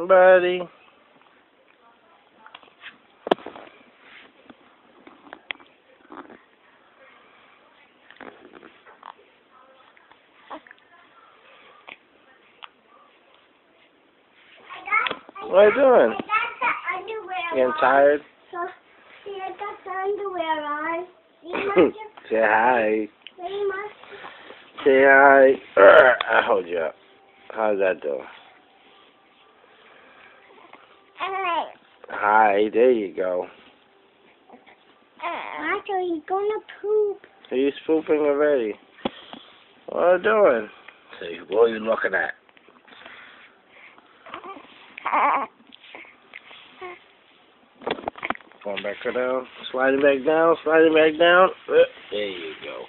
Buddy. What are you doing? I got the underwear Getting on. tired? So, see, I got the underwear on. See, Mom? Say hi. See, Mom? Say hi. I hold you up. How's that doing? Hi, there you go. Arthur, he's gonna poop. He's pooping already. What are you doing? Say, what are you looking at? Going back down. Sliding back down. Sliding back down. There you go.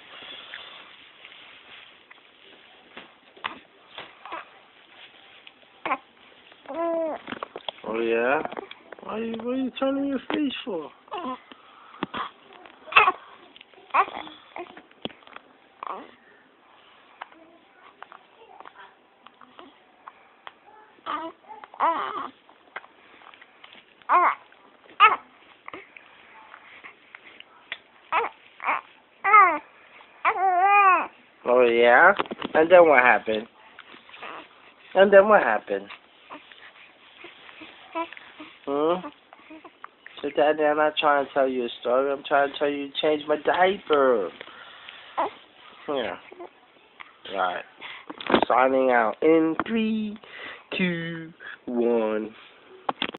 Oh yeah? What are you turning your face for? Oh yeah? And then what happened? And then what happened? So Daddy, I'm not trying to tell you a story. I'm trying to tell you to change my diaper. Yeah. Alright. Signing out in 3, 2, 1.